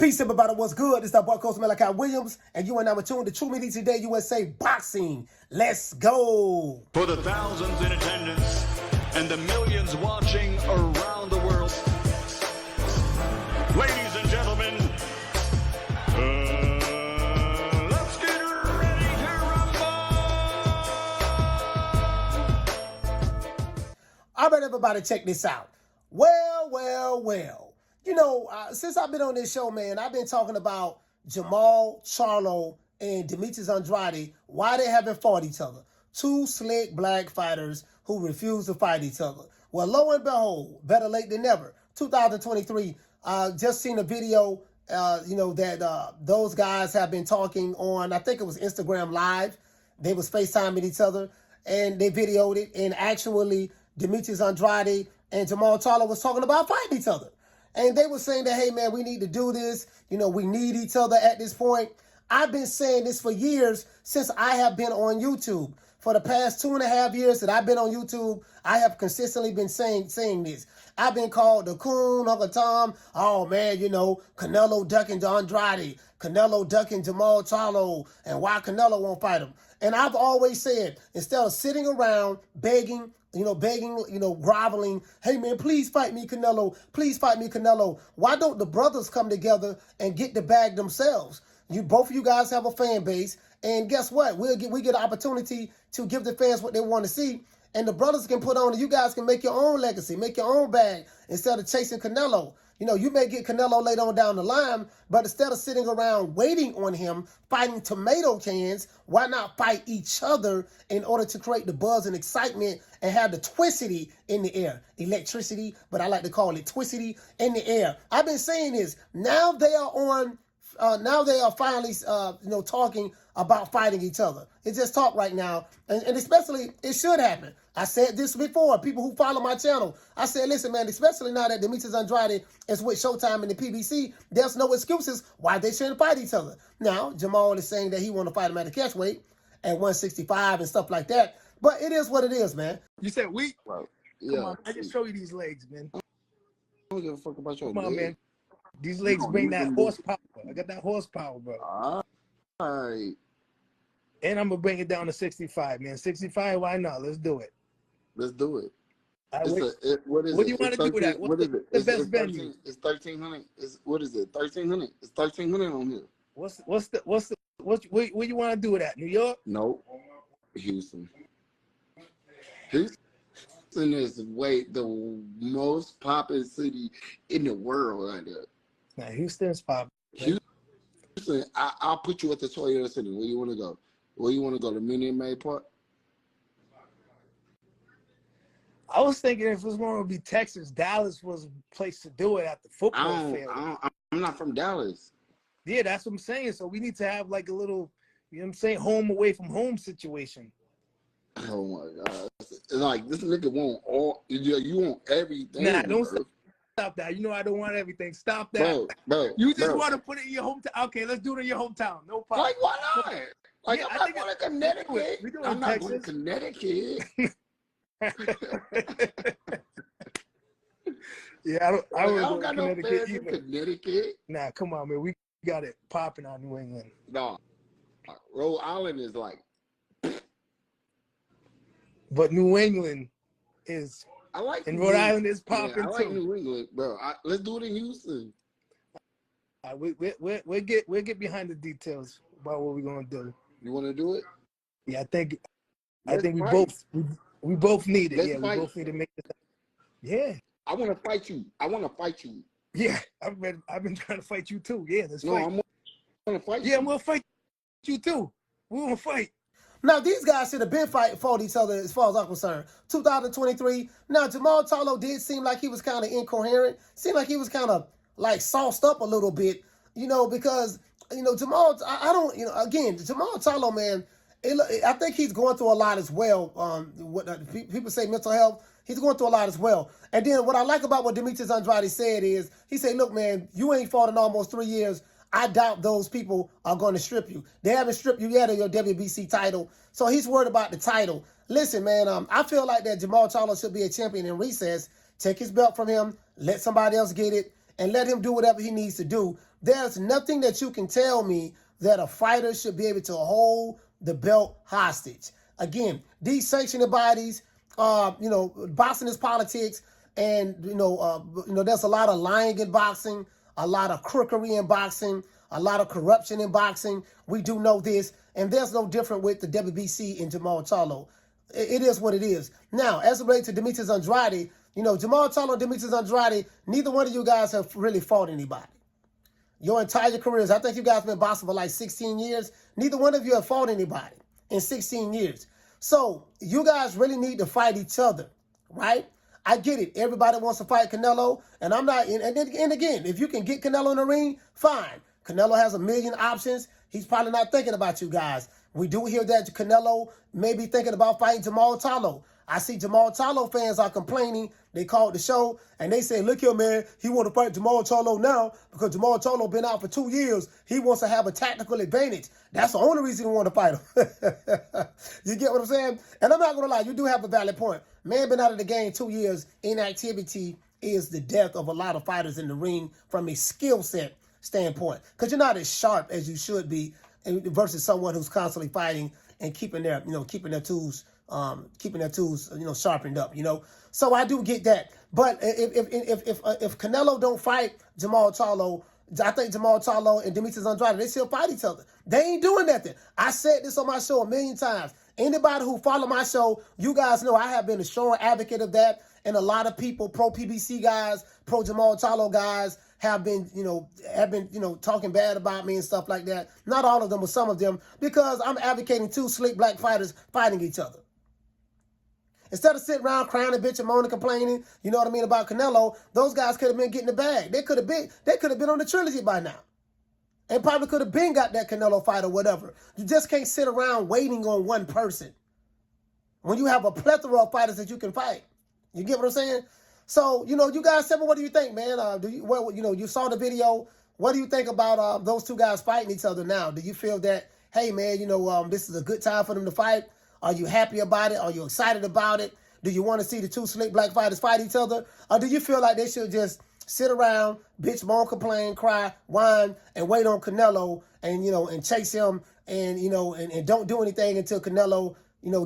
Peace, everybody. What's good? It's that boy, Coach Malachi Williams, and you are now tuned to True Media Today USA Boxing. Let's go. For the thousands in attendance and the millions watching around the world, ladies and gentlemen, let's get ready to rumble! All right, everybody, check this out. Well. You know, since I've been on this show, man, I've been talking about Jermall Charlo and Demetrius Andrade, why they haven't fought each other. Two slick black fighters who refuse to fight each other. Well, lo and behold, better late than never. 2023, just seen a video, that those guys have been talking on, I think it was Instagram Live. They was FaceTiming each other, and they videoed it. And actually, Demetrius Andrade and Jermall Charlo was talking about fighting each other. And they were saying that, hey, man, we need to do this. You know, we need each other at this point. I've been saying this for years since I have been on YouTube. For the past 2.5 years that I've been on YouTube, I have consistently been saying this. I've been called the coon, Uncle Tom. Oh, man, you know, Canelo ducking Andrade. Canelo ducking Jermall Charlo. And why Canelo won't fight him. And I've always said, instead of sitting around begging, groveling, hey, man, please fight me, Canelo. Please fight me, Canelo. Why don't the brothers come together and get the bag themselves? Both of you guys have a fan base. And guess what? We get an opportunity to give the fans what they want to see. And the brothers can put on, and you guys can make your own legacy, make your own bag instead of chasing Canelo. You know, you may get Canelo later on down the line, but instead of sitting around waiting on him, fighting tomato cans, why not fight each other in order to create the buzz and excitement and have the twicity in the air? Electricity, but I like to call it twicity in the air. I've been saying this. Now they are on. Now they are finally, talking about fighting each other. It's just talk right now, and especially it should happen. I said this before. People who follow my channel, I said, listen, man, especially now that Demetrius Andrade is with Showtime and the PBC, there's no excuses why they shouldn't fight each other. Now, Jermall is saying that he want to fight him at a catch weight at 165 and stuff like that, but it is what it is, man. You said weak? Bro, yeah. Come on, I just show you these legs, man. I don't give a fuck about your Come on, leg. man. These legs bring that horsepower. I got that horsepower, bro. All right. And I'm going to bring it down to 65, man. 65, why not? Let's do it. Let's do it. What do you want to do with that? What is it? The best venue? It's 1,300. What is it? 1,300. It's 1,300 on here. What you want to do with that? New York? Nope. Houston. Houston is the most popular city in the world right there. Now, Houston's popular. Houston, I'll put you at the Toyota Center. Where you want to go? Where you want to go? The Minute Maid Park? I was thinking if it was going to be Texas, Dallas was a place to do it at the football field. I'm not from Dallas. Yeah, that's what I'm saying. So we need to have like a little, you know what I'm saying, home away from home situation. Oh my God! It's like this nigga want all. You want everything. Nah, don't stop that. You know I don't want everything. Stop that. Bro. You just want to put it in your hometown. Okay, let's do it in your hometown. No problem. Like why not? Like Yeah, I'm not going to Connecticut. We do it I'm in not Texas. going to Connecticut. Yeah, I don't got no Connecticut fans in Connecticut. Nah, come on, man. We got it popping on New England. No, Rhode Island is like. But New England is. I like. And Rhode Island is popping I like too. New England, bro. Let's do it in Houston. We'll get behind the details about what we're gonna do. You want to do it? Yeah, I think we fight. both need it. Let's Yeah, fight. we both need to make it. Yeah. I want to fight you. Yeah, I've been trying to fight you too. Yeah, let's fight. I'm going to fight you. Yeah, we'll fight you too. We're gonna fight. Now, these guys should have been fought each other as far as I'm concerned. 2023. Now, Jermall Charlo did seem like he was kind of incoherent. Seemed like he was kind of like sauced up a little bit, because, Jermall, Jermall Charlo, man, I think he's going through a lot as well. People say mental health. He's going through a lot as well. And then what I like about what Demetrius Andrade said is, he said, look, man, you ain't fought in almost 3 years. I doubt those people are going to strip you. They haven't stripped you yet of your WBC title. So he's worried about the title. Listen, man, I feel like that Jermall Charlo should be a champion in recess. Take his belt from him. Let somebody else get it. and let him do whatever he needs to do. There's nothing that you can tell me that a fighter should be able to hold the belt hostage. Again, these sanctioning bodies, boxing is politics, and there's a lot of lying in boxing, a lot of crookery in boxing, a lot of corruption in boxing. We do know this, and there's no different with the WBC and Jermall Charlo. It is what it is. Now, as it relates to Demetrius Andrade, Jermall Charlo and Demetrius Andrade, neither one of you guys have really fought anybody. Your entire careers, I think you guys have been boxing for like 16 years. Neither one of you have fought anybody in 16 years. So you guys really need to fight each other, right? I get it. Everybody wants to fight Canelo, and I'm not. And again, if you can get Canelo in the ring, fine. Canelo has a million options. He's probably not thinking about you guys. We do hear that Canelo may be thinking about fighting Jermall Charlo. I see Jermall Charlo fans are complaining. They called the show, and they say, look here, man, he want to fight Jermall Charlo now because Jermall Charlo been out for 2 years. He wants to have a tactical advantage. That's the only reason he want to fight him. You get what I'm saying? And I'm not going to lie, you do have a valid point. Man been out of the game 2 years. Inactivity is the death of a lot of fighters in the ring from a skill set standpoint, because you're not as sharp as you should be versus someone who's constantly fighting and keeping their tools sharpened up. So I do get that. But if Canelo don't fight Jermall Charlo, I think Jermall Charlo and Demetrius Andrade, they still fight each other. They ain't doing nothing. I said this on my show a million times. Anybody who follow my show, you guys know I have been a strong advocate of that. And a lot of people, pro PBC guys, pro Jermall Charlo guys, have been talking bad about me and stuff like that. Not all of them, but some of them, because I'm advocating two slick black fighters fighting each other. Instead of sitting around crying and bitching, moaning, complaining, you know what I mean, about Canelo, those guys could have been getting the bag. They could have been on the trilogy by now. And probably could have been got that Canelo fight or whatever. You just can't sit around waiting on one person when you have a plethora of fighters that you can fight. You get what I'm saying? So, you guys tell me, what do you think, man? You saw the video. What do you think about those two guys fighting each other now? Do you feel that, hey, man, this is a good time for them to fight? Are you happy about it? Are you excited about it? Do you want to see the two slick black fighters fight each other? Or do you feel like they should just sit around, bitch, moan, complain, cry, whine, and wait on Canelo and chase him and don't do anything until Canelo,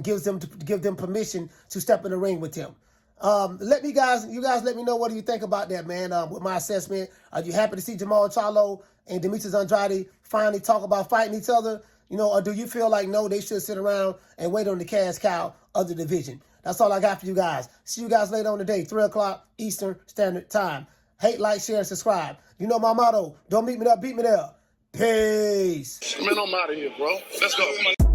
gives them permission to step in the ring with him? You guys let me know, what do you think about that, man, with my assessment. Are you happy to see Jermall Charlo and Demetrius Andrade finally talk about fighting each other? Or do you feel like, no, they should sit around and wait on the cash cow of the division? That's all I got for you guys. See you guys later on today, 3 o'clock Eastern Standard Time. Hate, like, share, and subscribe. You know my motto. Don't meet me there, beat me there. Peace. Man, I'm out of here, bro. Let's go. Come on.